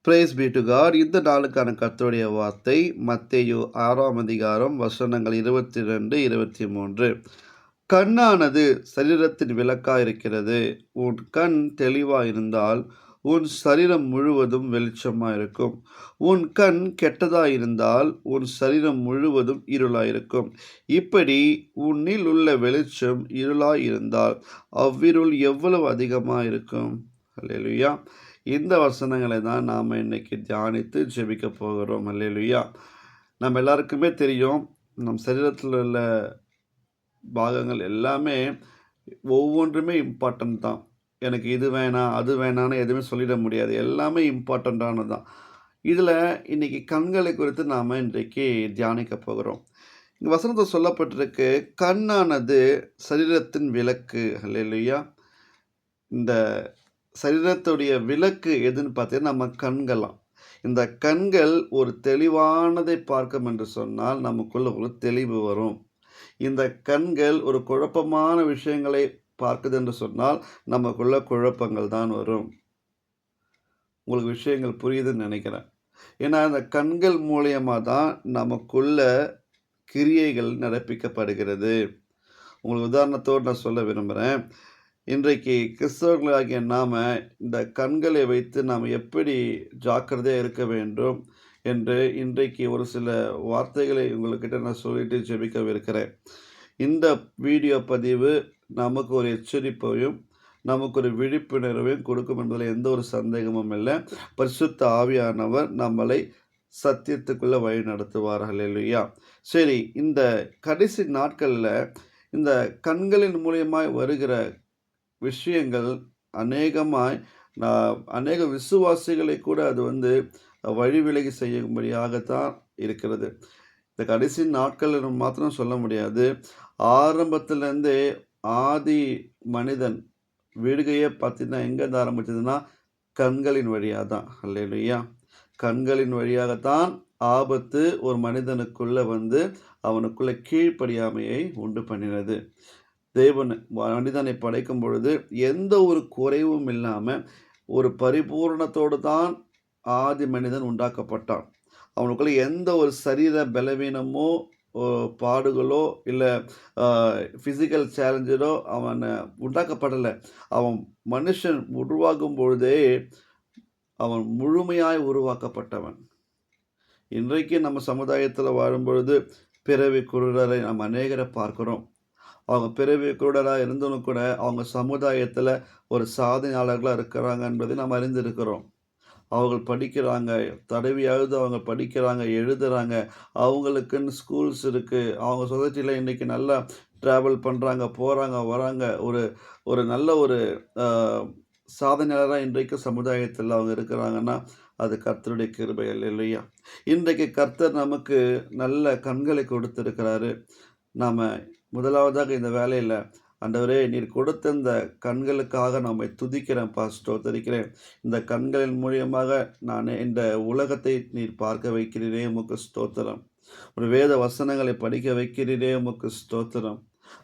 Price B to God. இந்த நாளுக்கான கர்த்தருடைய வார்த்தை மத்தேயு 6ஆம் அதிகாரம் வசனங்கள் 22, 23. கண்ணானது சரீரத்தின் விளக்காயிருக்கிறது. உன் கண் தெளிவாயிருந்தால் உன் சரீரம் முழுவதும் வெளிச்சமாயிருக்கும். உன் கண் கெட்டதாயிருந்தால் உன் சரீரம் முழுவதும் இருளாயிருக்கும். இப்படி உன்னில் உள்ள வெளிச்சம் இருளாயிருந்தால் அவ்விருள் எவ்வளவு அதிகமாயிருக்கும். அல்லேலூயா. இந்த வசனங்களை தான் நாம் இன்னைக்கு தியானித்து ஜெபிக்க போகிறோம். அல்லேலூயா. நம்ம எல்லாருக்குமே தெரியும், நம் சரீரத்தில் உள்ள பாகங்கள் எல்லாமே ஒவ்வொன்றுமே இம்பார்ட்டன்ட் தான். எனக்கு இது வேணாம், அது வேணான்னு எதுவுமே சொல்லிட முடியாது. எல்லாமே இம்பார்ட்டண்ட்டானது தான். இதில் இன்னைக்கு கண்களை குறித்து நாம் இன்றைக்கு தியானிக்க போகிறோம். இந்த வசனத்தில் சொல்லப்பட்டிருக்கு, கண்ணானது சரீரத்தின் விளக்கு. அல்லேலூயா. இந்த சரீரத்துடைய விளக்கு எதுன்னு பார்த்தீங்கன்னா நம்ம கண்களாம். இந்த கண்கள் ஒரு தெளிவானதை பார்க்கும் என்று சொன்னால் நமக்குள்ள ஒரு தெளிவு வரும். இந்த கண்கள் ஒரு குழப்பமான விஷயங்களை பார்க்குது என்று சொன்னால் நமக்குள்ள குழப்பங்கள் தான் வரும். உங்களுக்கு விஷயங்கள் புரியுதுன்னு நினைக்கிறேன். ஏன்னா இந்த கண்கள் மூலியமாக தான் நமக்குள்ள கிரியைகள் நடப்பிக்கப்படுகிறது. உங்களுக்கு உதாரணத்தோடு நான் சொல்ல விரும்புகிறேன். இன்றைக்கு கிறிஸ்தவர்களாகிய நாம் இந்த கண்களை வைத்து நாம் எப்படி ஜாக்கிரதையாக இருக்க வேண்டும் என்று இன்றைக்கு ஒரு சில வார்த்தைகளை உங்கள்கிட்ட நான் சொல்லிட்டு ஜெபிக்கவிருக்கிறேன். இந்த வீடியோ பதிவு நமக்கு ஒரு எச்சரிப்பையும் நமக்கு ஒரு விழிப்புணர்வையும் கொடுக்கும் என்பதில் எந்த ஒரு சந்தேகமும் இல்லை. பரிசுத்த ஆவியானவர் நம்மளை சத்தியத்துக்குள்ளே வழி நடத்துவார்கள். அல்லேலூயா. சரி, இந்த கடைசி நாட்களில் இந்த கண்களின் மூலியமாய் வருகிற விஷயங்கள் அநேகமாய் அநேக விசுவாசிகளை கூட அது வழி விலகி செய்யும்படியாகத்தான் இருக்கிறது. இந்த கடைசி நாட்கள் மாத்திரம் சொல்ல முடியாது. ஆரம்பத்திலேருந்தே ஆதி மனிதன் விடுகையே பார்த்தீங்கன்னா எங்கேருந்து ஆரம்பிச்சதுன்னா கண்களின் வழியாக தான். அல்லேலூயா. கண்களின் வழியாகத்தான் ஆபத்து ஒரு மனிதனுக்குள்ள அவனுக்குள்ள கீழ்ப்படியாமையை உண்டு பண்ணினது. தேவன் மனிதனை படைக்கும் பொழுது எந்த ஒரு குறைவும் இல்லாமல் ஒரு பரிபூர்ணத்தோடு தான் ஆதி மனிதன் உண்டாக்கப்பட்டான். அவனுக்குள்ள எந்த ஒரு சரீர பலவீனமோ பாடுகளோ இல்லை ஃபிசிக்கல் சேலஞ்சோ அவன் உண்டாக்கப்படலை. அவன் மனுஷன் உருவாகும் பொழுதே அவன் முழுமையாய் உருவாக்கப்பட்டவன். இன்றைக்கு நம்ம சமுதாயத்தில் வாழும் பொழுது பிறவி குருடரை நாம் அநேகரை பார்க்கிறோம். அவங்க பிறவி குருடராக இருந்தவங்க கூட அவங்க சமுதாயத்தில் ஒரு சாதனையாளர்களாக இருக்கிறாங்க என்பதை நாம் அறிந்திருக்கிறோம். அவங்க படிக்கிறாங்க, தடவியாவது அவங்க படிக்கிறாங்க, எழுதுகிறாங்க. அவங்களுக்குன்னு ஸ்கூல்ஸ் இருக்குது. அவங்க சொசைட்டியில் இன்றைக்கி நல்லா ட்ராவல் பண்ணுறாங்க, போகிறாங்க, வராங்க. ஒரு நல்ல ஒரு சாதனையாளராக இன்றைக்கு சமுதாயத்தில் அவங்க இருக்கிறாங்கன்னா அது கர்த்தருடைய கிருபை. இல்லையா? இன்றைக்கு கர்த்தர் நமக்கு நல்ல கண்களை கொடுத்திருக்கிறாரு. நாம் முதலாவதாக இந்த வேலையில், ஆண்டவரே நீர் கொடுத்த இந்த கண்களுக்காக நம்மை துதிக்கிறேன், ஸ்தோத்திரிக்கிறேன். இந்த கண்களின் மூலியமாக நான் இந்த உலகத்தை நீர் பார்க்க வைக்கிறீரே, உமக்கு ஸ்தோத்திரம். ஒரு வேத வசனங்களை படிக்க வைக்கிறீரே, உமக்கு ஸ்தோத்திரம்.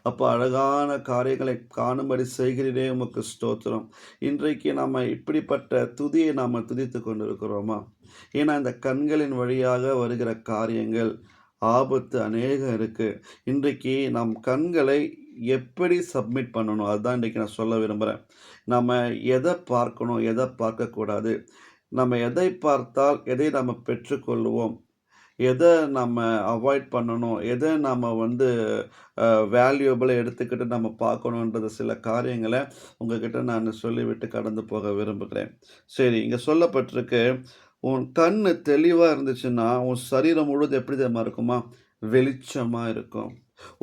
அப்போ அழகான காரியங்களை காணும்படி செய்கிறீரே, உமக்கு ஸ்தோத்திரம். இன்றைக்கு நம்ம இப்படிப்பட்ட துதியை நாம் துதித்து கொண்டிருக்கிறோமா? ஏன்னா இந்த கண்களின் வழியாக வருகிற காரியங்கள் ஆபத்து அநேகம் இருக்குது. இன்றைக்கு நம் கண்களை எப்படி சப்மிட் பண்ணணும் அதுதான் இன்றைக்கி நான் சொல்ல விரும்புகிறேன். நம்ம எதை பார்க்கணும், எதை பார்க்கக்கூடாது, நம்ம எதை பார்த்தால் எதை நம்ம பெற்றுக்கொள்வோம், எதை நம்ம அவாய்ட் பண்ணணும், எதை நம்ம வேல்யூபிளை எடுத்துக்கிட்டு நம்ம பார்க்கணுன்றது சில காரியங்களை உங்ககிட்ட நான் சொல்லிவிட்டு கடந்து போக விரும்புகிறேன். சரி, இங்கே சொல்லப்பட்டிருக்கு, உன் கண் தெளிவாக இருந்துச்சுன்னா உன் சரீரம் முழுவதும் எப்படி தெரியுமா இருக்குமா? வெளிச்சமாக இருக்கும்.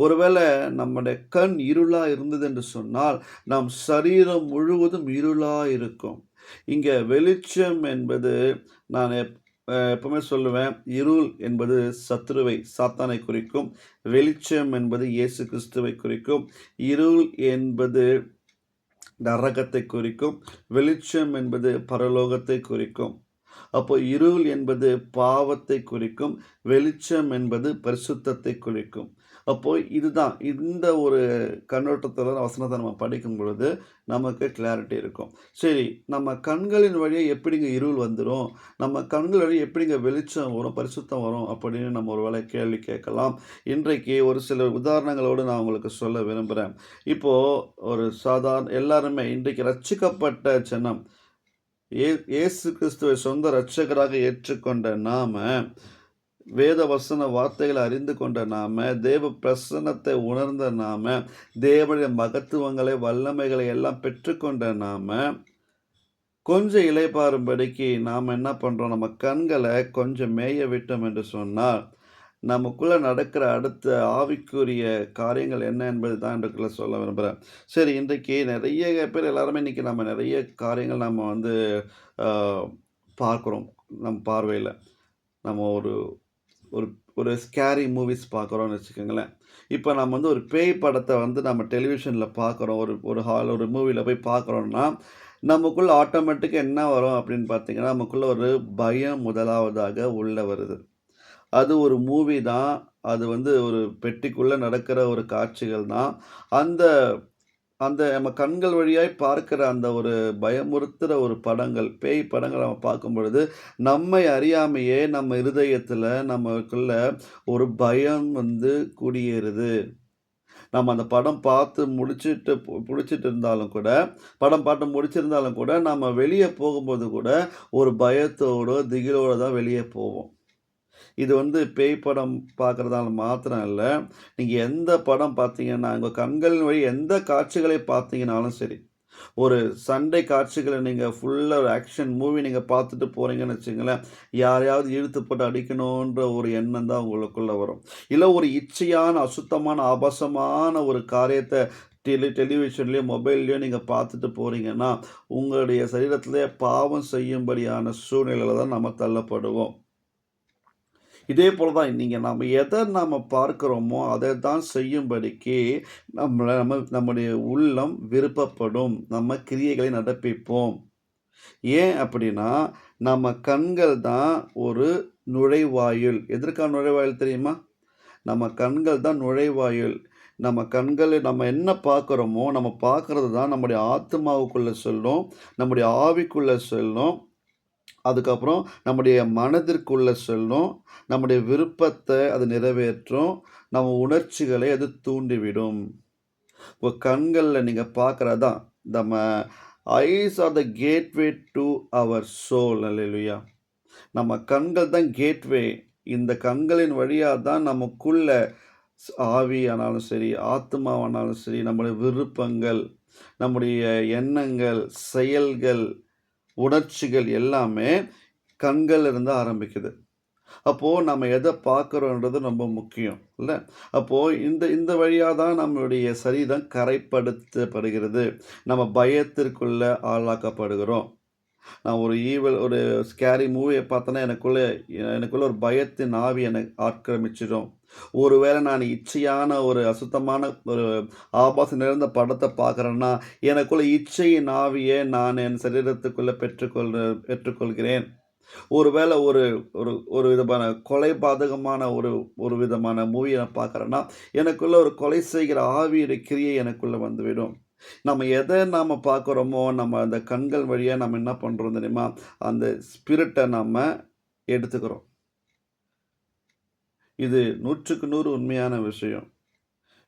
ஒருவேளை நம்முடைய கண் இருளாக இருந்தது என்று சொன்னால் நம் சரீரம் முழுவதும் இருளாக இருக்கும். இங்கே வெளிச்சம் என்பது நான் எப்பவுமே சொல்லுவேன், இருள் என்பது சத்துருவை, சாத்தானை குறிக்கும். வெளிச்சம் என்பது இயேசு கிறிஸ்துவை குறிக்கும். இருள் என்பது நரகத்தை குறிக்கும். வெளிச்சம் என்பது பரலோகத்தை குறிக்கும். அப்போ இருள் என்பது பாவத்தை குறிக்கும், வெளிச்சம் என்பது பரிசுத்தத்தை குறிக்கும். அப்போ இதுதான் இந்த ஒரு கண்ணோட்டத்துல வசனத்தை நம்ம படிக்கும் பொழுது நமக்கு கிளாரிட்டி இருக்கும். சரி, நம்ம கண்களின் வழியா எப்படிங்க இருள் வந்துரும்? நம்ம கண்கள் வழியா எப்படிங்க வெளிச்சம் வரும், பரிசுத்தம் வரும் அப்படின்னு நம்ம ஒரு வேளை கேள்வி கேட்கலாம். இன்றைக்கு ஒரு சில உதாரணங்களோடு நான் உங்களுக்கு சொல்ல விரும்புறேன். இப்போ ஒரு எல்லாருமே இன்றைக்கு ரட்சிக்கப்பட்ட ஜனம், இயேசு கிறிஸ்துவை சொந்த இரட்சகராக ஏற்றுக்கொண்ட நாம, வேத வசன வார்த்தைகளை அறிந்து கொண்ட நாம, தேவ பிரசன்னத்தை உணர்ந்த நாம, தேவனுடைய மகத்துவங்களை, வல்லமைகளை எல்லாம் பெற்றுக்கொண்ட நாம, கொஞ்சம் இளைப்பாறும்படிக்கு நாம என்ன பண்றோம்? நம்ம கண்களை கொஞ்சம் மேய விட்டோம் என்று சொன்னால், நமக்குள்ள நடக்கிற அடுத்த ஆவிக்குரிய காரியங்கள் என்ன என்பது தான் இன்றைக்குள்ள சொல்ல விரும்புறேன். சரி, இன்றைக்கு நெறைய பேர் எல்லாருமே இன்னைக்கு நம்ம நெறைய காரியங்கள் நம்ம வந்து அ பார்க்குறோம். நம் பார்வையில. நம்ம ஒரு ஒரு ஒரு ஸ்கேரி மூவிஸ் பார்க்குறோம்னு வச்சுக்கோங்களேன். இப்ப நம்ம வந்து ஒரு பேய் படத்த வந்து நம்ம டெலிவிஷன்ல பார்க்குறோம். ஒரு ஒரு ஒரு மூவில போய் பார்க்குறோம்னா, நமக்குள்ள ஆட்டோமேட்டிக்கா என்ன வரும் அப்படின்னு பார்த்தீங்கன்னா, நமக்குள்ள ஒரு பயம் முதலாவதாக உள்ள வருது. அது ஒரு மூவி தான். அது வந்து ஒரு பெட்டிக்குள்ள நடக்கிற ஒரு காட்சிகள் தான். அந்த அந்த நம்ம கண்கள் வழியாய் பார்க்கிற அந்த ஒரு பயமுறுத்துற ஒரு படங்கள், பேய் படங்கள நம்ம பார்க்கும்பொழுது, நம்மை அறியாமையே நம்ம இருதயத்தில நமக்குள்ள ஒரு பயம் வந்து குடியேறுது. நம்ம அந்த படம் பார்த்து முடிச்சுட்டு இருந்தாலும் கூட, படம் பார்த்து முடிச்சிருந்தாலும் கூட, நம்ம வெளிய போகும்போது கூட ஒரு பயத்தோட, திகிலோட தான் வெளிய போவோம். இது வந்து பேய் படம் பார்க்குறதால மாத்திரம் இல்ல. நீங்க எந்த படம் பார்த்தீங்கன்னா, உங்க கண்களின் வழி எந்த காட்சிகளை பார்த்தீங்கனாலும் சரி, ஒரு சண்டை காட்சிகள நீங்க ஃபுல்லா ஒரு ஆக்ஷன் மூவி நீங்க பார்த்துட்டு போறீங்கன்னு வச்சுக்கங்களேன், யாரையாவது இழுத்து போட்டு அடிக்கணுன்ற ஒரு எண்ணம் தான் உங்களுக்குள்ள வரும். இல்ல ஒரு இச்சையான, அசுத்தமான, ஆபாசமான ஒரு காரியத்த டெலிவிஷன்லயோ, மொபைல்லயோ நீங்க பார்த்துட்டு போறீங்கன்னா, உங்களுடைய சரீரத்திலே பாவம் செய்யும்படியான சூழ்நிலையில தான் நம்ம தள்ளப்படுவோம். இதே போல தான் நாம எத நாம பார்க்கிறோமோ, அதை தான் செய்யும்படிக்கு நம்முடைய உள்ளம் விருப்பப்படும். நம்ம கிரியைகளை நடப்பிப்போம். ஏன் அப்படின்னா, நம்ம கண்கள் தான் ஒரு நுழைவாயில். எதற்கான நுழைவாயில் தெரியுமா? நம்ம கண்கள் தான் நுழைவாயில். நம்ம கண்கள் நம்ம என்ன பார்க்கிறோமோ, நம்ம பார்க்கிறது தான் நம்முடைய ஆத்துமாவுக்குள்ள செல்லும். நம்முடைய ஆவிக்குள்ள செல்லும். அதுக்கப்புறம் நம்முடைய மனதிற்குள்ள செல்லும். நம்முடைய விருப்பத்த அது நிறைவேற்றும். நம்ம உணர்ச்சிகளை அது தூண்டிவிடும். இப்போ கண்கள்ல நீங்க பார்க்கிறது தான். நம்ம eyes are the gateway to our soul. Hallelujah! நம்ம கண்கள் தான் கேட்வே. இந்த கண்களின் வழியா தான் நமக்குள்ள ஆவியானாலும் சரி, ஆத்துமாவானாலும் சரி, நம்முடைய விருப்பங்கள், நம்முடைய எண்ணங்கள், செயல்கள், உணர்ச்சிகள் எல்லாமே கண்கள்ல இருந்து ஆரம்பிக்குது. அப்போ நம்ம எத பார்க்குறோன்றது ரொம்ப முக்கியம் இல்ல? அப்போ இந்த இந்த வழியா தான் நம்மளுடைய சரீரம் கரைப்படுத்தப்படுகிறது. நம்ம பயத்திற்குள்ள ஆளாக்கப்படுகிறோம். நான் ஒரு ஸ்கேரி மூவிய பார்த்தேன்னா, எனக்குள்ள ஒரு பயத்தின் ஆவி என்னை ஆக்கிரமிச்சிடும். ஒருவேளை நான் இச்சையான ஒரு அசுத்தமான ஒரு ஆபாசம் நிறைந்த படத்த பார்க்குறேன்னா, எனக்குள்ள இச்சையின் ஆவிய நான் என் சரீரத்துக்குள்ள பெற்றுக்கொள்கிறேன். ஒருவேளை ஒரு ஒரு ஒரு விதமான கொலைபாதகமான ஒரு ஒரு விதமான மூவிய நான் பார்க்குறேன்னா, எனக்குள்ள ஒரு கொலை செய்கிற ஆவியுடைய கிரியை எனக்குள்ள வந்துவிடும். நாம பார்க்குறோமோ, நம்ம அந்த கண்கள் வழியா நம்ம என்ன பண்றோம் தெரியுமா? அந்த ஸ்பிரிட்ட நம்ம எடுத்துக்கிறோம். இது 100க்கு 100 உண்மையான விஷயம்.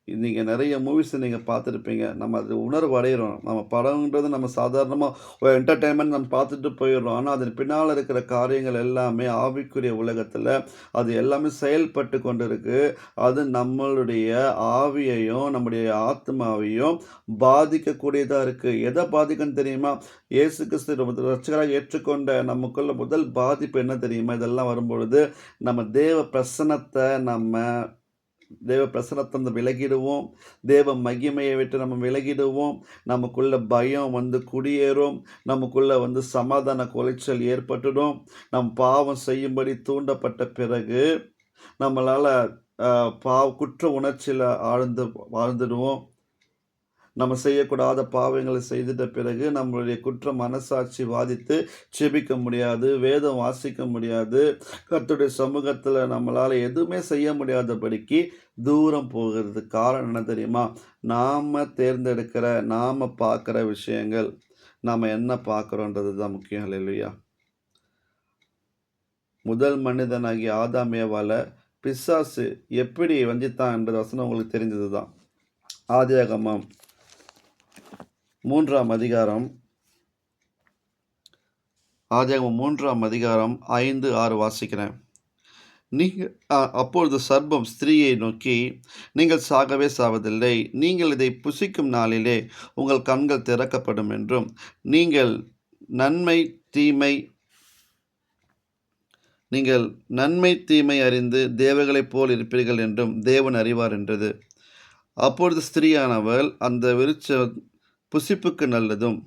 நீங்க நெறைய மூவிஸ் நீங்க பார்த்துருப்பீங்க. நம்ம அது உணர்வு அடையிறோம். நம்ம படம்ன்றது நம்ம சாதாரணமா ஒரு என்டர்டெயின்மென்ட் நம்ம பார்த்துட்டு போயிடுறோம். ஆனா, அதன் பின்னால இருக்கிற காரியங்கள் எல்லாமே ஆவிக்குரிய உலகத்துல அது எல்லாமே செயல்பட்டு கொண்டிருக்கு. அது நம்மளுடைய ஆவியையும், நம்முடைய ஆத்மாவையும் பாதிக்கக்கூடியதா இருக்கு. எத பாதிக்கும்னு தெரியுமா? இயேசு கிறிஸ்து இரட்சகராக ஏற்றுக்கொண்ட நமக்குள்ள முதல் பாதிப்பு என்ன தெரியுமா? இதெல்லாம் வரும்பொழுது, நம்ம தேவ பிரசன்னத்த நம்ம தேவ பிரசன்னத்திலிருந்து விலகிடுவோம். தேவ மகிமையை விட்டு நம்ம விலகிடுவோம். நமக்குள்ள பயம் வந்து குடியேறும். நமக்குள்ள வந்து சமாதான குலைச்சல் ஏற்பட்டுடும். நம் பாவம் செய்யும்படி தூண்டப்பட்ட பிறகு, நம்மளால குற்ற உணர்ச்சியில வாழ்ந்துடுவோம். நம்ம செய்யக்கூடாத பாவங்களை செய்துட்ட பிறகு நம்மளுடைய குற்ற மனசாட்சி வாதித்து ஜெபிக்க முடியாது, வேதம் வாசிக்க முடியாது, கர்த்தருடைய சமூகத்துல நம்மளால எதுவுமே செய்ய முடியாதபடிக்கு தூரம் போகிறதுக்கு காரணம் என்ன தெரியுமா? நாம தேர்ந்தெடுக்கிற, நாம பார்க்குற விஷயங்கள். நாம என்ன பார்க்குறோன்றது தான் முக்கியம். அல்லேலூயா! முதல் மனிதனாகிய ஆதாம் ஏவாள பிசாசு எப்படி வஞ்சித்தான் என்ற வசனம் உங்களுக்கு தெரிந்தது தான். ஆதியாகமம் 3ஆம் அதிகாரம் 5, 6 வாசிக்கிறேன். அப்பொழுது சர்ப்பம் ஸ்திரீயை நோக்கி, நீங்கள் சாகவே சாவதில்லை. நீங்கள் இதை புசிக்கும் நாளிலே உங்கள் கண்கள் திறக்கப்படும் என்றும், நீங்கள் நன்மை தீமை அறிந்து தேவர்களைப் போல் இருப்பீர்கள் என்றும் தேவன் அறிவார் என்றது. அப்பொழுது ஸ்திரீயானவள், அந்த விருட்சம் புசிப்புக்கு நல்லதும்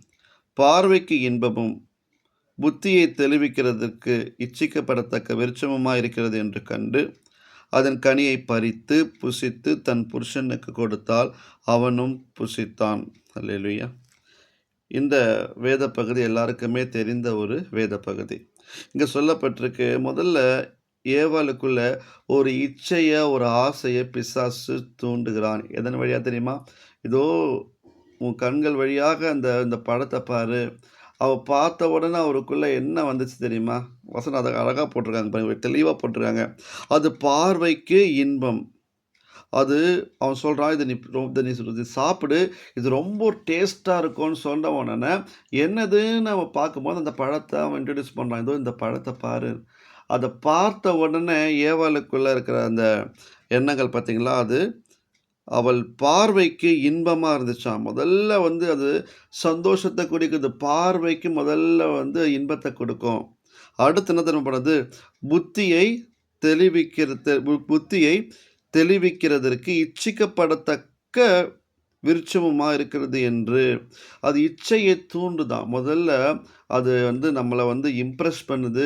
பார்வைக்கு இன்பமும் புத்தியை தெளிவிக்கிறதற்கு இச்சிக்கப்படத்தக்க விருட்சமுமாய் இருக்கிறது என்று கண்டு அதன் கனியை பறித்து புசித்து தன் புருஷனுக்கு கொடுத்தால் அவனும் புசித்தான். அல்லேலூயா! இந்த வேத பகுதி எல்லாருக்குமே தெரிந்த ஒரு வேத பகுதி. இங்கே சொல்லப்பட்டிருக்கு, முதல்ல ஏவாளுக்குள்ள ஒரு இச்சையை, ஒரு ஆசையை பிசாசு தூண்டுகிறான். எதன் வழியாக தெரியுமா? இதோ உன் கண்கள் வழியாக இந்த படத்தை பாரு. அவள் பார்த்த உடனே அவருக்குள்ள என்ன வந்துச்சு தெரியுமா? வசனம் அதை அழகாக போட்டிருக்காங்க பாருங்க, தெளிவாக போட்டிருக்காங்க. அது பார்வைக்கு இன்பம். அது அவன் சொல்கிறான், நீ சாப்பிடு, இது ரொம்ப டேஸ்ட்டாக இருக்கும்னு சொன்ன உடனே என்னதுன்னு அவன் பார்க்கும்போது அந்த பழத்தை அவன் இன்ட்ரடியூஸ் பண்ணுறான். இதோ இந்த பழத்தை பாரு. அதை பார்த்த உடனே ஏவாளுக்குள்ளே இருக்கிற அந்த எண்ணங்கள் பார்த்தீங்களா, அது அவள் பார்வைக்கு இன்பமாக இருந்துச்சாம். முதல்ல அது சந்தோஷத்தை கொடுக்குது. பார்வைக்கு முதல்ல இன்பத்தை கொடுக்கும். அடுத்து என்ன தெரியுமா பண்ணுது? புத்தியை தெளிவிக்கிறதற்கு இச்சிக்கப்படத்தக்க விருட்சமுமா இருக்கிறது என்று. அது இச்சையை தூண்டுதான். முதல்ல அது நம்மளை இம்ப்ரெஸ் பண்ணுது.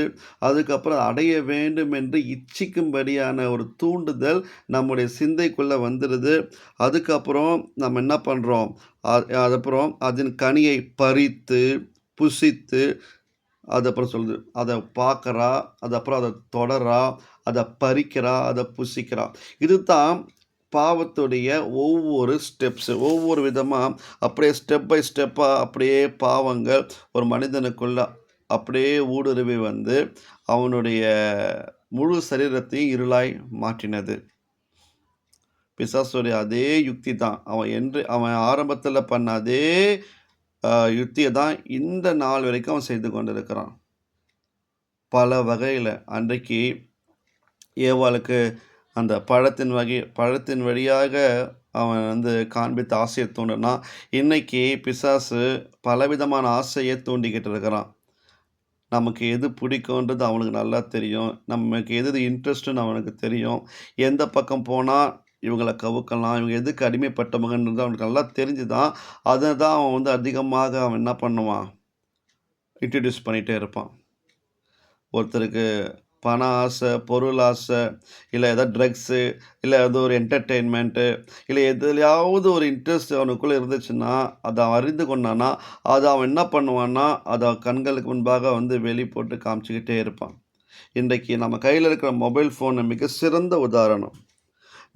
அதுக்கப்புறம் அடைய வேண்டும் என்று இச்சிக்கும்படியான ஒரு தூண்டுதல் நம்முடைய சிந்தைக்குள்ளே வந்துடுது. அதுக்கப்புறம் நம்ம என்ன பண்ணுறோம்? அதுக்கப்புறம் அதன் கனியை பறித்து புசித்து, அதுக்கப்புறம் சொல்லுது, அதை பார்க்குறா, அதுக்கப்புறம் அதை தொடரா, அதை பறிக்கிறா, அதை புசிக்கிறா. இதுதான் பாவத்துடைய ஒவ்வொரு ஸ்டெப்ஸு. ஒவ்வொரு விதமாக அப்படியே ஸ்டெப் பை ஸ்டெப்பாக அப்படியே பாவங்கள் ஒரு மனிதனுக்குள்ள அப்படியே ஊடுருவி அவனுடைய முழு சரீரத்தையும் இருளாய் மாற்றினது. பிசாசுடைய அதே யுக்தி தான். அவன் ஆரம்பத்தில் பண்ண அதே யுக்தியை தான் இந்த நாள் வரைக்கும் அவன் செய்து கொண்டிருக்கிறான். பல வகையில் அன்றைக்கு ஏவாளுக்கு அந்த பழத்தின் வழியாக அவன் காண்பித்த ஆசையை தூண்டுனா, இன்னைக்கு பிசாசு பலவிதமான ஆசையை தூண்டிக்கிட்டு இருக்கிறான். நமக்கு எது பிடிக்குன்றது அவனுக்கு நல்லா தெரியும். நமக்கு எது இன்ட்ரெஸ்ட்டுன்னு அவனுக்கு தெரியும். எந்த பக்கம் போனால் இவங்களை கவுக்கலாம், இவங்க எதுக்கு அடிமைப்பட்டவங்கன்றது அவனுக்கு நல்லா தெரிஞ்சு தான் அதை தான் அவன் அதிகமாக அவன் என்ன பண்ணுவான்? இன்ட்ரடியூஸ் பண்ணிகிட்டே இருப்பான். ஒருத்தருக்கு பண ஆசை, பொருள் ஆசை, இல்லை ஏதாவது ட்ரக்ஸு, இல்லை ஏதோ ஒரு என்டர்டெயின்மெண்ட்டு, இல்லை எதுலையாவது ஒரு இன்ட்ரெஸ்ட் அவனுக்குள்ளே இருந்துச்சுன்னா, அதை அவன் அறிந்து கொண்டானா, அதை அவன் என்ன பண்ணுவான்னா, அதை கண்களுக்கு முன்பாக வெளி போட்டு காமிச்சிக்கிட்டே இருப்பான். இன்றைக்கு நம்ம கையில் இருக்கிற மொபைல் ஃபோனு மிக சிறந்த உதாரணம்.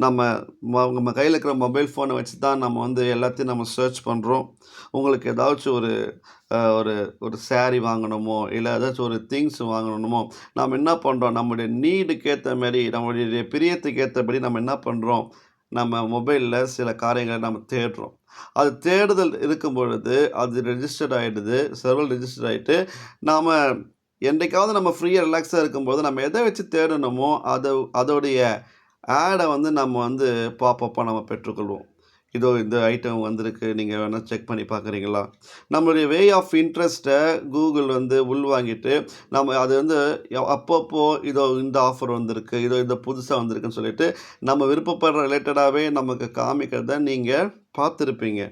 நம்ம கையில் இருக்கிற மொபைல் ஃபோனை வச்சு தான் நம்ம எல்லாத்தையும் நம்ம சர்ச் பண்ணுறோம். உங்களுக்கு ஏதாச்சும் ஒரு ஒரு ஒரு சாரீ வாங்கணுமோ, இல்லை ஏதாச்சும் ஒரு திங்ஸ் வாங்கணுமோ, நாம் என்ன பண்ணுறோம்? நம்முடைய நீடுக்கு ஏற்ற மாரி, நம்மளுடைய பிரியத்துக்கு ஏற்றபடி நம்ம என்ன பண்ணுறோம்? நம்ம மொபைலில் சில காரியங்களை நம்ம தேடுறோம். அது தேடுதல் இருக்கும் பொழுது அது ரெஜிஸ்டர்ட் ஆகிடுது, சர்வர் ரெஜிஸ்டர் ஆகிட்டு, நாம் என்றைக்காவது நம்ம ஃப்ரீயாக ரிலாக்ஸாக இருக்கும்போது நம்ம எதை வச்சு தேடணுமோ அதோடைய ஆடை நம்ம பாப்பப்பாக நம்ம பெற்றுக்கொள்வோம். இதோ இந்த ஐட்டம் வந்திருக்கு, நீங்கள் வேணால் செக் பண்ணி பார்க்குறீங்களா? நம்மளுடைய வே ஆஃப் இன்ட்ரெஸ்ட்டை கூகுள் உள்வாங்கிட்டு நம்ம அது அப்பப்போ இதோ இந்த ஆஃபர் வந்திருக்கு, இதோ இந்த புதுசாக வந்திருக்குன்னு சொல்லிட்டு நம்ம விருப்பப்படுற ரிலேட்டடாகவே நமக்கு காமிக்கிறத நீங்கள் பார்த்துருப்பீங்க.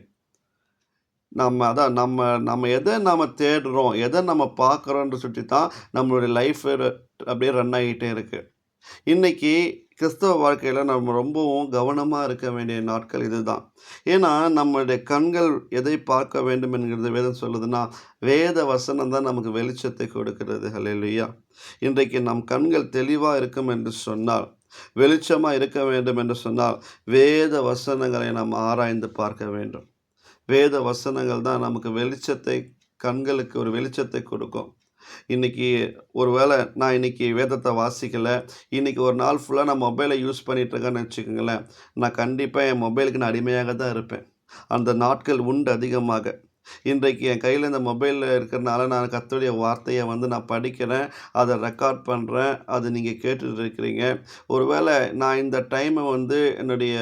நம்ம எதை தேடுறோம், எதை நம்ம பார்க்குறோன்ற சுற்றி தான் நம்மளுடைய லைஃப் அப்படியே ரன் ஆகிட்டே இருக்குது. இன்னைக்கு கிறிஸ்தவ வாழ்க்கையில நம்ம ரொம்பவும் கவனமா இருக்க வேண்டிய நாட்கள் இதுதான். ஏன்னா, நம்முடைய கண்கள் எதை பார்க்க வேண்டும் என்கிறது வேதம் சொல்லுதுன்னா, வேத வசனம் தான் நமக்கு வெளிச்சத்தை கொடுக்கிறது. ஹல்லேலூயா! இன்றைக்கு நம் கண்கள் தெளிவா இருக்கும் என்று சொன்னால், வெளிச்சமா இருக்க வேண்டும் என்று சொன்னால், வேத வசனங்களை நாம் ஆராய்ந்து பார்க்க வேண்டும். வேத வசனங்கள் தான் நமக்கு வெளிச்சத்தை கண்களுக்கு ஒரு வெளிச்சத்தை கொடுக்கும். இன்னைக்கு ஒரு வேளை நான் இன்னைக்கு வேதத்தை வாசிக்கல, இன்னைக்கு ஒரு நாள் ஃபுல்லா நான் மொபைலை யூஸ் பண்ணிட்டு இருக்கேன்னு வச்சுக்கோங்களேன், நான் கண்டிப்பா என் மொபைலுக்கு நான் அடிமையாக தான் இருப்பேன். அந்த நாட்கள் உண்டு அதிகமாக. இன்றைக்கு என் கையில இந்த மொபைல்ல இருக்கிறனால நான் கர்த்தருடைய வார்த்தைய நான் படிக்கிறேன், அத ரெக்கார்ட் பண்றேன், அது நீங்க கேட்டுட்டு இருக்கிறீங்க. ஒருவேளை நான் இந்த டைம என்னுடைய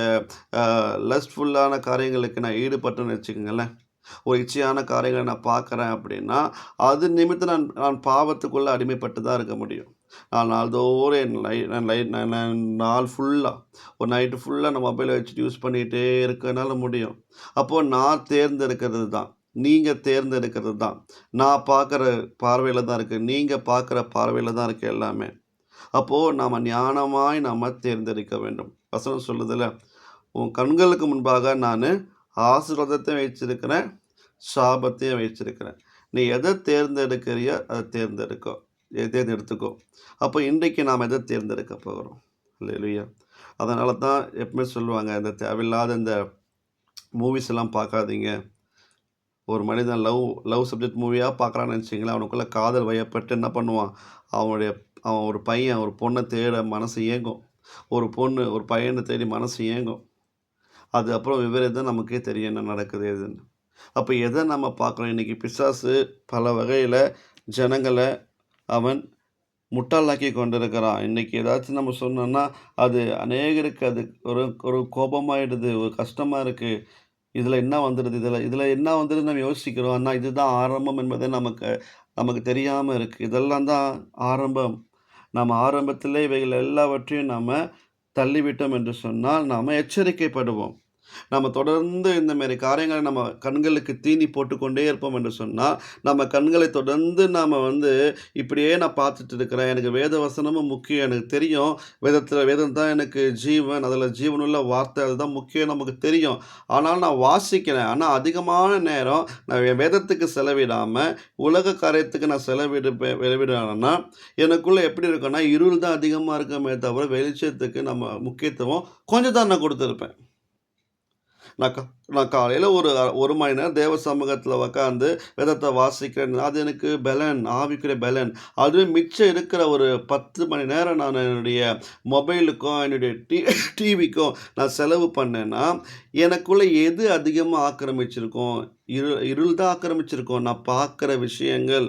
லஸ்ட்ஃபுல்லான காரியங்களுக்கு நான் ஈடுபட்டேன்னு வச்சுக்கங்களேன், ஒரு இச்சையான காரியங்கள நான் பார்க்குறேன் அப்படின்னா, அது நிமித்தம் நான் நான் பாவத்துக்குள்ள அடிமைப்பட்டு தான் இருக்க முடியும். நான் நாள்தோறும் என் லை நான் லை நான் நான் நாள் ஃபுல்லா, ஒரு நைட்டு ஃபுல்லா நான் மொபைல வச்சுட்டு யூஸ் பண்ணிட்டே இருக்க என்னால முடியும். அப்போ நான் தேர்ந்தெடுக்கிறது தான். நீங்க தேர்ந்தெடுக்கிறது தான். நான் பார்க்குற பார்வையில தான் இருக்கு. நீங்க பார்க்குற பார்வையில தான் இருக்கு எல்லாமே. அப்போ நாம ஞானமாய் நாம தேர்ந்தெடுக்க வேண்டும். வசனம் சொல்லுதுல்ல, "உன் கண்களுக்கு முன்பாக நானு ஆசீர்வாதத்தையும் வைச்சிருக்கிறேன், சாபத்தையும் வைச்சிருக்கிறேன். நீ எத தேர்ந்தெடுக்கிறியோ அத தேர்ந்தெடுத்துக்கோ." அப்போ இன்றைக்கு நாம் எத தேர்ந்தெடுக்க போகிறோம்? அல்லேலூயா! அதனால தான் எப்பவுமே சொல்லுவாங்க, இந்த தேவையில்லாத இந்த மூவிஸ் எல்லாம் பார்க்காதீங்க. ஒரு மனிதன் லவ் லவ் சப்ஜெக்ட் மூவியா பார்க்குறான்னு வச்சுக்கங்களேன், அவனுக்குள்ள காதல் வயப்பட்டு என்ன பண்ணுவான், அவனுடைய அவன் ஒரு பையன் ஒரு பொண்ண தேட மனசு ஏங்கும். ஒரு பொண்ணு ஒரு பையன தேடி மனசு ஏங்கும். அது அப்புறம் விபரீதம் நமக்கே தெரியும் என்ன நடக்குது ஏதுன்னு. அப்ப எத நம்ம பார்க்குறோம்? இன்னைக்கு பிசாசு பல வகையில ஜனங்கள அவன் முட்டாளாக்கி கொண்டிருக்கிறான். இன்னைக்கு ஏதாச்சும் நம்ம சொன்னோம்னா, அது அநேகருக்கு அது ஒரு ஒரு கோபமாயிடுது, ஒரு கஷ்டமா இருக்கு. இதுல என்ன வந்துடுது? இதுல இதுல என்ன வந்துடுதுன்னு நம்ம யோசிக்கிறோம். ஆனா இதுதான் ஆரம்பம் என்பதே நமக்கு நமக்கு தெரியாம இருக்கு. இதெல்லாம் தான் ஆரம்பம். நம்ம ஆரம்பத்திலே இவைகள் எல்லாவற்றையும் நாம தள்ளிவிட்டோம் என்று சொன்னால், நாம எச்சரிக்கைப்படுவோம். நம்ம தொடர்ந்து இந்த மாரி காரியங்கள நம்ம கண்களுக்கு தீனி போட்டுக்கொண்டே இருப்போம் என்று சொன்னா, நம்ம கண்களை தொடர்ந்து நாம இப்படியே நான் பார்த்துட்டு இருக்கிறேன். எனக்கு வேத வசனமும் முக்கியம். எனக்கு தெரியும். வேதம் தான் எனக்கு ஜீவன். அதில ஜீவனுள்ள வார்த்தை. அதுதான் முக்கியம் நமக்கு தெரியும். ஆனாலும் நான் வாசிக்கிறேன். ஆனா அதிகமான நேரம் நான் என் வேதத்துக்கு செலவிடாம, உலக காரியத்துக்கு நான் செலவிடுறேன்னா, எனக்குள்ள எப்படி இருக்கும்னா, இருள் தான் அதிகமா இருக்குமே தவிர, வெளிச்சத்துக்கு நம்ம முக்கியத்துவம் கொஞ்சம் தான் நான் குடுத்திருப்பேன். நான் கா நான் காலையில ஒரு 1 மணி நேரம் தேவ சமூகத்தில உட்காந்து வேதத்த வாசிக்கிறேன். அது எனக்கு பெலன், ஆவிக்குரிய பெலன். அதுவே மிச்சம் இருக்கிற ஒரு 10 மணி நேரம் நான் என்னுடைய மொபைலுக்கும், என்னுடைய டிவிக்கும் நான் செலவு பண்ணேன்னா, எனக்குள்ள எது அதிகமா ஆக்கிரமிச்சிருக்கும்? இருள் தான் ஆக்கிரமிச்சிருக்கும். நான் பார்க்குற விஷயங்கள்.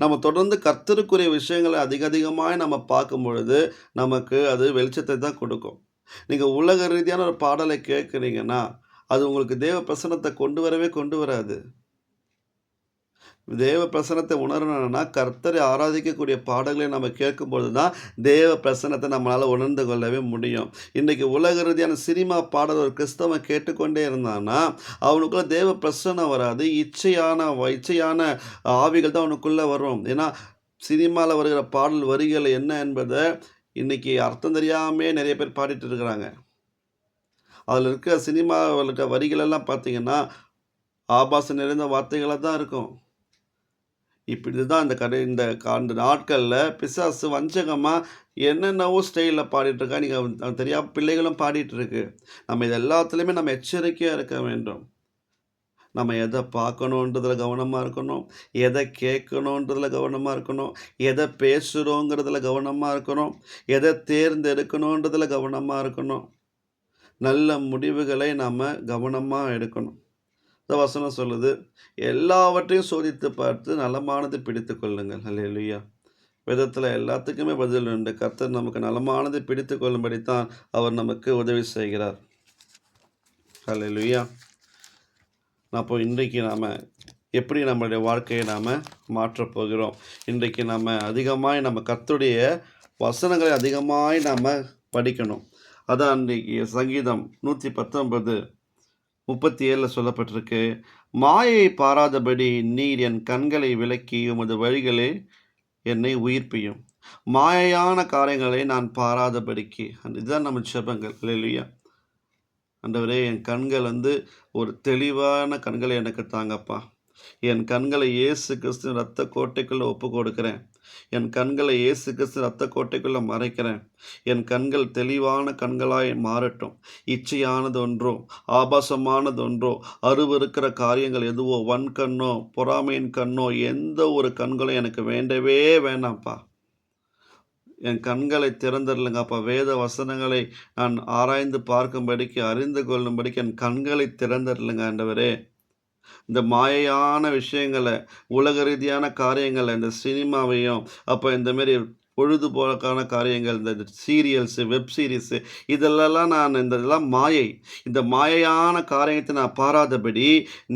நம்ம தொடர்ந்து கர்த்தருக்குரிய விஷயங்கள அதிகமாய் நம்ம பார்க்கும் பொழுது, நமக்கு அது வெளிச்சத்தை தான் கொடுக்கும். நீங்க உலக ரீதியான ஒரு பாடலை கேட்கிறீங்கன்னா, அது உங்களுக்கு தேவ பிரசன்னத்த கொண்டு வராது. தேவ பிரசன்னத்தை உணரணும்னா, கர்த்தரை ஆராதிக்கக்கூடிய பாடல்களை நம்ம கேட்கும்பொழுது தான், தேவ பிரசன்னத்த நம்மளால உணர்ந்து கொள்ளவே முடியும். இன்னைக்கு உலக ரீதியான சினிமா பாடல் ஒரு கிறிஸ்தவன் கேட்டுக்கொண்டே இருந்தான்னா, அவனுக்குள்ள தேவ பிரசன்னம் வராது. இச்சையான ஆவிகள் தான் அவனுக்குள்ள வரும். ஏன்னா, சினிமால வருகிற பாடல் வரிகள் என்ன என்பத இன்னைக்கு அர்த்தம் தெரியாமயே நெறைய பேர் பாடிட்டு இருக்கிறாங்க. அதில இருக்க சினிமாவுல இருக்க வரிகள் எல்லாம் பார்த்தீங்கன்னா, ஆபாசம் நிறைந்த வார்த்தைகளா தான் இருக்கும். இப்படிதான் அந்த நாட்கள்ல பிசாசு வஞ்சகமா என்னென்னவோ ஸ்டைல்ல பாடிட்டு இருக்கான். நீங்க அது தெரியாம பிள்ளைகளும் பாடிட்டு இருக்கு. நம்ம இது எல்லாத்துலயுமே நம்ம எச்சரிக்கையா இருக்க வேண்டும். நம்ம எத பார்க்கணுன்றதுல கவனமா இருக்கணும். எத கேட்கணுன்றதுல கவனமா இருக்கணும். எத பேசுறோங்கிறதுல கவனமா இருக்கணும். எத தேர்ந்தெடுக்கணுன்றதுல கவனமா இருக்கணும். நல்ல முடிவுகளை நாம கவனமா எடுக்கணும். இந்த வசனம் சொல்லுது, எல்லாவற்றையும் சோதித்து பார்த்து நலமானது பிடித்துக் கொள்ளுங்கள். அல்லேலூயா! வேதத்தில எல்லாத்துக்குமே பதில் உண்டு. கர்த்தர் நமக்கு நலமானதை பிடித்துக் கொள்ளும்படித்தான் அவர் நமக்கு உதவி செய்கிறார். அல்லேலூயா! அப்போ இன்றைக்கு எப்படி நம்மளுடைய வாழ்க்கையை மாற்றப் போகிறோம்? இன்றைக்கு அதிகமாய் கர்த்தருடைய வசனங்களை அதிகமாய் படிக்கணும். அதான் அன்றைக்கு சங்கீதம் 119 37ல சொல்லப்பட்டிருக்கு. மாயையை பாராதபடி நீர் என் கண்களை விலக்கி உமது வழிகளை என்னை உயிர்ப்பியும். மாயையான காரியங்களை நான் பாராதபடிக்கு. இதுதான் நம்ம ஜெபங்கள். அல்லேலூயா. ஆண்டவரே, என் கண்கள் ஒரு தெளிவான கண்களை எனக்கு தாங்கப்பா. என் கண்களை இயேசு கிறிஸ்துவின் இரத்த கோட்டைக்குள்ள ஒப்புக் கொடுக்கிறேன். என் கண்களை இயேசு கிறிஸ்து இரத்த கோட்டைக்குள்ள மறைக்கிறேன். என் கண்கள் தெளிவான கண்களாய் மாறட்டும். இச்சையானது ஒன்றோ, ஆபாசமானது ஒன்றோ, அருவருக்கிற காரியங்கள் எதுவோ, வன்கண்ணோ, பொறாமையின் கண்ணோ, எந்த ஒரு கண்களும் எனக்கு வேண்டவே வேணாம்ப்பா. என் கண்களை திறந்தருளுங்கப்பா. வேத வசனங்களை நான் ஆராய்ந்து பார்க்கும்படிக்கு, அறிந்து கொள்ளும்படிக்கு என் கண்களை திறந்தருளுங்க ஆண்டவரே. இந்த மாயையான விஷயங்கள, உலக ரீதியான காரியங்கள, இந்த சினிமாவையும், அப்ப இந்த மாரி பொழுதுபோக்கான காரியங்கள், இந்த சீரியல்ஸு, வெப் சீரிஸு இதெல்லாம் இதெல்லாம் மாயை. இந்த மாயையான காரியத்தை நான் பாராதபடி,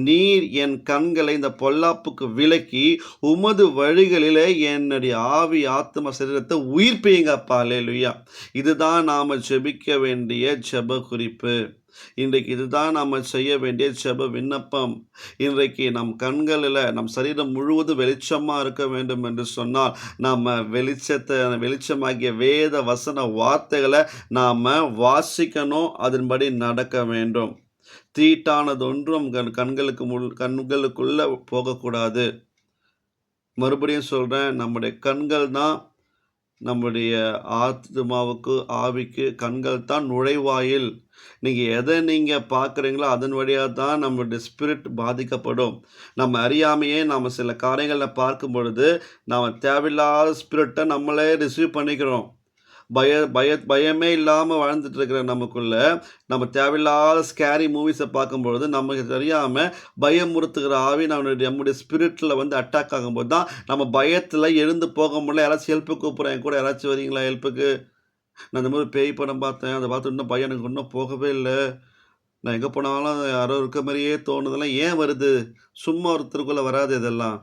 நீர் என் கண்களை இந்த பொல்லாப்புக்கு விலக்கி, உமது வழிகளிலே என்னுடைய ஆவி, ஆத்தும, சரீரத்தை உயிர்ப்பியுங்கப்பா. அல்லேலூயா. இதுதான் நாம ஜெபிக்க வேண்டிய ஜெப குறிப்பு. இன்றைக்கு இதுதான் நாம செய்ய வேண்டிய ஜெப விண்ணப்பம். இன்றைக்கு நம் கண்களில் நம் சரீரம் முழுவதும் வெளிச்சமாக இருக்க வேண்டும் என்று சொன்னால், நாம வெளிச்சமாகிய வேத வசன வார்த்தைகளை நாம் வாசிக்கணும், அதன்படி நடக்க வேண்டும். தீட்டானது ஒன்றும் கண்களுக்குள்ள போகக்கூடாது. மறுபடியும் சொல்கிறேன், நம்முடைய கண்கள் தான் நம்முடைய ஆத்மாவுக்கு, ஆவிக்கு கண்கள் தான் நுழைவாயில். நீங்கள் பார்க்குறீங்களோ அதன் வழியாக தான் நம்மளுடைய ஸ்பிரிட் பாதிக்கப்படும். நம்ம அறியாமையே நாம் சில காரியங்களை பார்க்கும் பொழுது, நாம் தேவையில்லாத ஸ்பிரிட்டை நம்மளே ரிசீவ் பண்ணிக்கிறோம். பயமே இல்லாமல் வாழ்ந்துட்டு இருக்கிற நமக்குள்ள, நம்ம தேவையில்லாத ஸ்கேரி மூவிஸை பார்க்கும்பொழுது, நமக்கு தெரியாமல் பயமுறுத்துகிற ஆவி நம்முடைய ஸ்பிரிட்டில் அட்டாக் ஆகும்போது தான், நம்ம பயத்தில் எழுந்து போக முடியல. யாராச்சும் ஹெல்ப்புக்கு கூப்பிட்றேன், என் கூட யாராச்சும் வரீங்களா ஹெல்ப்புக்கு? நான் இந்த மாதிரி பேய் படம் பார்த்தேன், அதை பார்த்து இன்னும் பயம் எனக்கு இன்னும் போகவே இல்லை. நான் எங்கே போனாலும் யாரோ இருக்க மாதிரியே தோணுதெல்லாம் ஏன் வருது? சும்மா ஒருத்தருக்குள்ளே வராது இதெல்லாம்.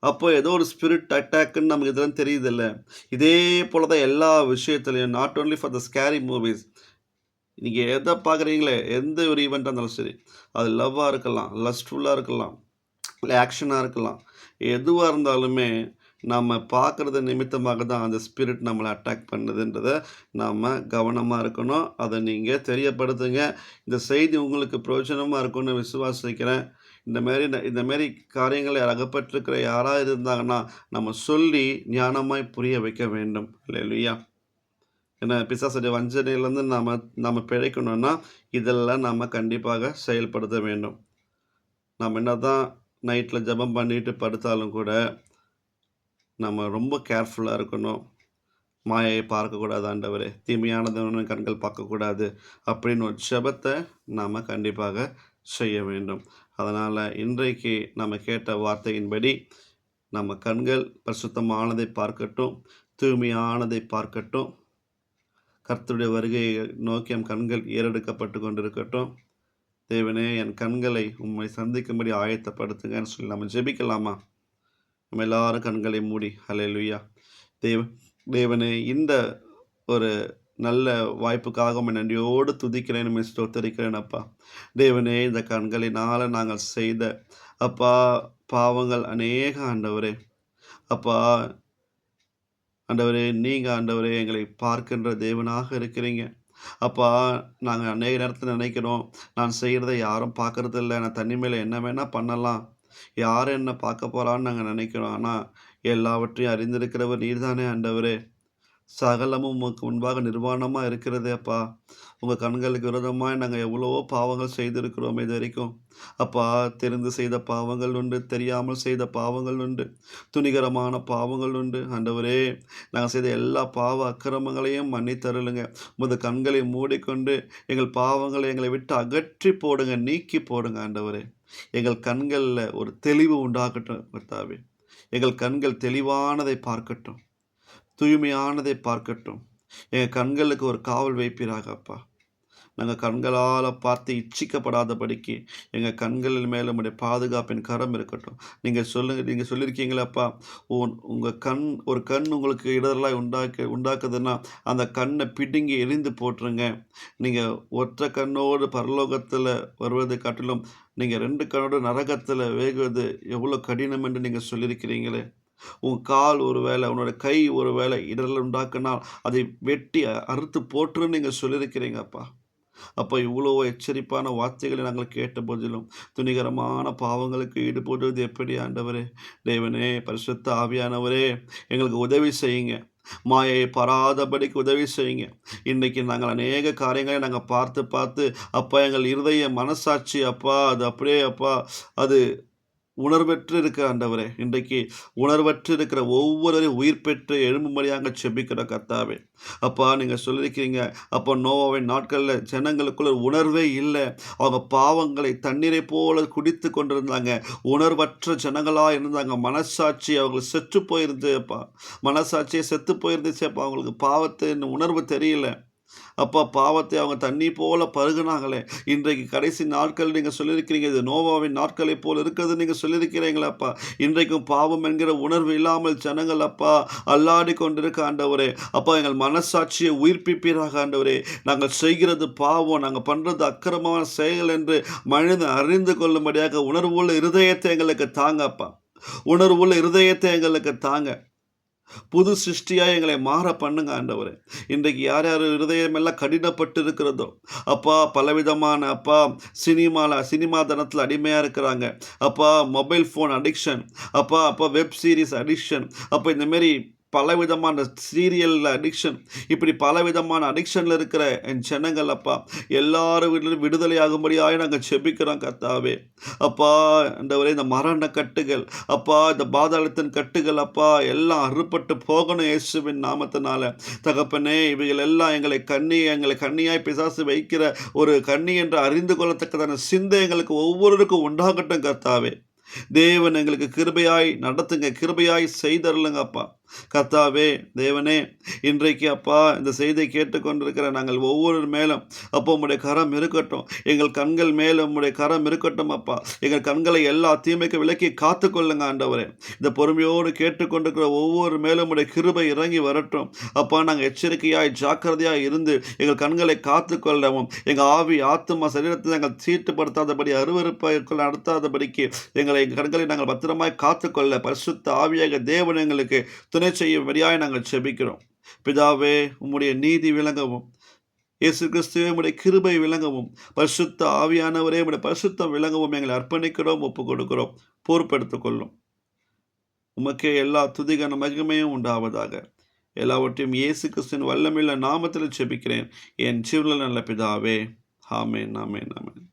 அப்போ ஏதோ ஒரு ஸ்பிரிட் அட்டாக்குன்னு நமக்கு இதெல்லாம் தெரியுதில்ல. இதே போல தான் எல்லா விஷயத்துலையும், not only for the scary movies. நீங்கள் எதை பார்க்குறீங்களே, எந்த ஒரு ஈவெண்ட்டாக இருந்தாலும் சரி, அது லவ்வாக இருக்கலாம், லஸ்ட்ஃபுல்லாக இருக்கலாம், இல்லை ஆக்ஷனாக இருக்கலாம், எதுவாக இருந்தாலுமே நம்ம பார்க்குறது நிமித்தமாக தான் அந்த ஸ்பிரிட் நம்மளை அட்டாக் பண்ணுதுன்றதை நாம் கவனமாக இருக்கணும். அதை நீங்கள் தெரியப்படுத்துங்க. இந்த செய்தி உங்களுக்கு பிரயோஜனமாக இருக்கும்னு விசுவாசிக்கிறேன். இந்த மாரி காரியங்கள் அகப்பட்டிருக்கிற யாராக இருந்தாங்கன்னா, நம்ம சொல்லி ஞானமாய் புரிய வைக்க வேண்டும். அல்லேலூயா. ஏன்னா பிசாசுடைய வஞ்சனையிலேருந்து நம்ம பிழைக்கணும்னா, இதெல்லாம் நம்ம கண்டிப்பாக செயல்படுத்த வேண்டும். நம்ம என்னதான் நைட்டில் ஜெபம் பண்ணிட்டு படுத்தாலும் கூட, நம்ம ரொம்ப கேர்ஃபுல்லாக இருக்கணும். மாயையை பார்க்கக்கூடாது ஆண்டவரே, தீமையானது கண்கள் பார்க்கக்கூடாது அப்படின்னு ஒரு ஜெபத்தை நாம் கண்டிப்பாக செய்ய வேண்டும். அதனால் இன்றைக்கு நம்ம கேட்ட வார்த்தையின்படி நம்ம கண்கள் பரிசுத்தமானதை பார்க்கட்டும், தூய்மையானதை பார்க்கட்டும். கர்த்தருடைய வருகையை நோக்கி என் கண்கள் ஏறெடுக்கப்பட்டு கொண்டிருக்கட்டும். தேவனே, என் கண்களை உம்மை சந்திக்கும்படி ஆயத்தப்படுத்துங்கன்னு சொல்லி நம்ம ஜெபிக்கலாமா? நம்ம எல்லாரும் கண்களை மூடி ஹல்லேலூயா. தேவனே, இந்த ஒரு நல்ல வாய்ப்புக்காக உம்மை நன்றியோடு துதிக்கிறேன், உம்மை ஸ்தோத்தரிக்கிறேன் அப்பா. தேவனே, இந்த கண்களினால் நாங்கள் செய்த அப்பா பாவங்கள் அநேக ஆண்டவரே. அப்பா ஆண்டவரே, நீங்கள் ஆண்டவரே எங்களை பார்க்கின்ற தேவனாக இருக்கிறீங்க. அப்பா, நாங்கள் அநேக நேரத்தில் நினைக்கிறோம், நான் செய்கிறத யாரும் பார்க்கறதில்ல, நான் தனிமையில் என்ன வேணால் பண்ணலாம், யார் என்ன பார்க்க போகிறான்னு நாங்கள் நினைக்கிறோம். ஆனால் எல்லாவற்றையும் அறிந்திருக்கிறவர் நீர்தானே ஆண்டவரே. சகலமும் உமக்கு முன்பாக நிர்வாணமாக இருக்கிறதே அப்பா. உங்கள் கண்களுக்கு விரோதமாக நாங்கள் எவ்வளவோ பாவங்கள் செய்திருக்கிறோம் இது வரைக்கும். அப்பா, தெரிந்து செய்த பாவங்கள் உண்டு, தெரியாமல் செய்த பாவங்கள் உண்டு, துணிகரமான பாவங்கள் உண்டு. ஆண்டவரே, நாங்கள் செய்த எல்லா பாவ அக்கிரமங்களையும் மன்னித்தருளுங்க. உமது கண்களை மூடிக்கொண்டு எங்கள் பாவங்களை எங்களை விட்டு அகற்றி போடுங்க, நீக்கி போடுங்க ஆண்டவரே. எங்கள் கண்களில் ஒரு தெளிவு உண்டாகட்டும் கர்த்தாவே. எங்கள் கண்கள் தெளிவானதை பார்க்கட்டும், தூய்மையானதை பார்க்கட்டும். எங்கள் கண்களுக்கு ஒரு காவல் வைப்பீராக அப்பா. நாங்கள் கண்களால் பார்த்து இச்சிக்கப்படாதபடிக்கு எங்கள் கண்களின் மேலே உடைய பாதுகாப்பின் கரம் இருக்கட்டும். நீங்கள் சொல்லியிருக்கீங்களப்பா, ஒரு கண் உங்களுக்கு இடரலாய் உண்டாக்குதுன்னா அந்த கண்ணை பிடுங்கி எரிந்து போட்டுருங்க. நீங்கள் ஒற்றை கண்ணோடு பரலோகத்தில் வருவதை காட்டிலும் நீங்கள் 2 கண்ணோடு நரகத்தில் வேகுவது எவ்வளோ கடினம் என்று நீங்கள் சொல்லியிருக்கிறீங்களே. உன் கால் ஒரு வேளை, உன்னோட கை ஒரு வேளை இடரல் உண்டாக்கினால் அதை வெட்டி அறுத்து போட்டுருன்னு நீங்கள் சொல்லியிருக்கிறீங்கப்பா. அப்போ இவ்வளோ எச்சரிப்பான வார்த்தைகளை நாங்கள் கேட்ட போதிலும் துணிகரமான பாவங்களுக்கு ஈடுபடுவது எப்படி ஆண்டவரே? தேவனே, பரிசுத்த ஆவியானவரே, எங்களுக்கு உதவி செய்யுங்க. மாயை பராதபடிக்கு உதவி செய்யுங்க. இன்றைக்கு நாங்கள் அநேக காரியங்களை நாங்கள் பார்த்து பார்த்து அப்பா எங்கள் இருதய மனசாட்சி அப்பா அது அப்படியே அப்பா அது உணர்வற்று இருக்க ஆண்டவரே, இன்றைக்கு உணர்வற்று இருக்கிற ஒவ்வொருவரையும் உயிர் பெற்று எழும்பும்படியாக செபிக்கிற கர்த்தாவே. அப்பா நீங்கள் சொல்லியிருக்கிறீங்க, அப்போ நோவாவின் நாட்களில் ஜனங்களுக்குள்ள உணர்வே இல்லை. அவங்க பாவங்களை தண்ணீரை போல குடித்து கொண்டிருந்தாங்க. உணர்வற்ற ஜனங்களாக இருந்தாங்க. மனசாட்சி அவங்களுக்கு செத்து போயிருந்துப்பா. மனசாட்சியை செத்து போயிருந்துச்சேப்பா. அவங்களுக்கு பாவத்தின் உணர்வு தெரியல. அப்பா பாவத்தை அவங்க தண்ணி போல பருகுனாங்களே. இன்றைக்கு கடைசி நாட்கள் நீங்கள் சொல்லியிருக்கிறீங்க, இது நோவாவின் நாட்களை போல் இருக்கிறது நீங்கள் சொல்லியிருக்கிறீங்களப்பா. இன்றைக்கும் பாவம் என்கிற உணர்வு இல்லாமல் ஜனங்கள் அப்பா அல்லாடி கொண்டிருக்க ஆண்டவரே. அப்பா எங்கள் மனசாட்சியை உயிர்ப்பிப்பீராக ஆண்டவரே. நாங்கள் செய்கிறது பாவம், நாங்கள் பண்ணுறது அக்கிரமமான செயல் என்று மனிதன் அறிந்து கொள்ளும்படியாக உணர்வுள்ள இருதயத்தை எங்களுக்கு தாங்கப்பா. உணர்வுள்ள இருதயத்தை எங்களுக்கு தாங்க. புது சிருஷ்டியாக எங்களை மாற பண்ணுங்க ஆண்டவரே. இன்றைக்கு யார் யார் இருதயமெல்லாம் கடினப்பட்டு இருக்கிறதோ அப்பா, பலவிதமான அப்பா சினிமா தனத்தில் அடிமையாக இருக்கிறாங்க அப்பா. மொபைல் ஃபோன் அடிக்ஷன் அப்பா வெப் சீரிஸ் அடிக்ஷன் அப்போ இந்தமாரி பலவிதமான சீரியல் அடிக்ஷன், இப்படி பலவிதமான அடிக்ஷனில் இருக்கிற என் ஜனங்கள் அப்பா எல்லாரும் விடுதலையாகும்படியாக நாங்கள் செபிக்கிறோம் கர்த்தாவே. அப்பா ஆண்டவரே, இந்த மரண கட்டுகள் அப்பா, இந்த பாதாளத்தின் கட்டுகள் அப்பா எல்லாம் அறுபட்டு போகணும் இயேசுவின் நாமத்தினால. தகப்பனே, இவைகள் எல்லாம் எங்களை கண்ணியாய் பிசாசு வைக்கிற ஒரு கண்ணி என்று அறிந்து கொள்ளத்தக்கதான சிந்தை எங்களுக்கு ஒவ்வொருவருக்கும் உண்டாகட்டும் கர்த்தாவே. தேவன் எங்களுக்கு கிருபையாய் நடத்துங்க, கிருபையாய் செய்தருளுங்க அப்பா. கர்த்தாவே தேவனே, இன்றைக்கு அப்பா இந்த செய்தியை கேட்டுக்கொண்டிருக்கிற நாங்கள் ஒவ்வொரு மேலும் அப்போ உம்முடைய கரம் இருக்கட்டும். எங்கள் கண்கள் மேலும் உம்முடைய கரம் இருக்கட்டும் அப்பா. எங்கள் கண்களை எல்லா தீமைக்கு விலக்கி காத்து கொள்ளுங்க ஆண்டவரே. இந்த பொறுமையோடு கேட்டுக்கொண்டிருக்கிற ஒவ்வொரு மேலும் உம்முடைய கிருபை இறங்கி வரட்டும் அப்பா. நாங்கள் எச்சரிக்கையாய் ஜாக்கிரதையாய் இருந்து எங்கள் கண்களை காத்து கொள்ளவும், எங்கள் ஆவி ஆத்துமா சரீரத்தை நாங்கள் சீட்டுப்படுத்தாதபடி அருவருப்பை நடத்தாதபடிக்கு எங்கள் கண்களை நாங்கள் பத்திரமாய் காத்துக்கொள்ள பரிசுத்த ஆவியாக தேவன் எங்களுக்கு துணை செய்யும்படியாய் நாங்கள் செபிக்கிறோம். பிதாவே, உம்முடைய நீதி விளங்கவும், இயேசு கிறிஸ்துவே உம்முடைய கிருபை விளங்கவும், பரிசுத்த ஆவியானவரே உம்முடைய பரிசுத்தம் விளங்கவும் எங்களை அர்ப்பணிக்கிறோம், ஒப்புக் கொடுக்கிறோம். பொறுப்பெடுத்துக் கொள்ளும். உமக்கே எல்லா துதிகன மகிமையும் உண்டாவதாக. எல்லாவற்றையும் இயேசு கிறிஸ்துவின் வல்லமையுள்ள நாமத்தில் செபிக்கிறேன் என் ஜீவனுள்ள நல்ல பிதாவே. ஆமென், ஆமென், ஆமென்.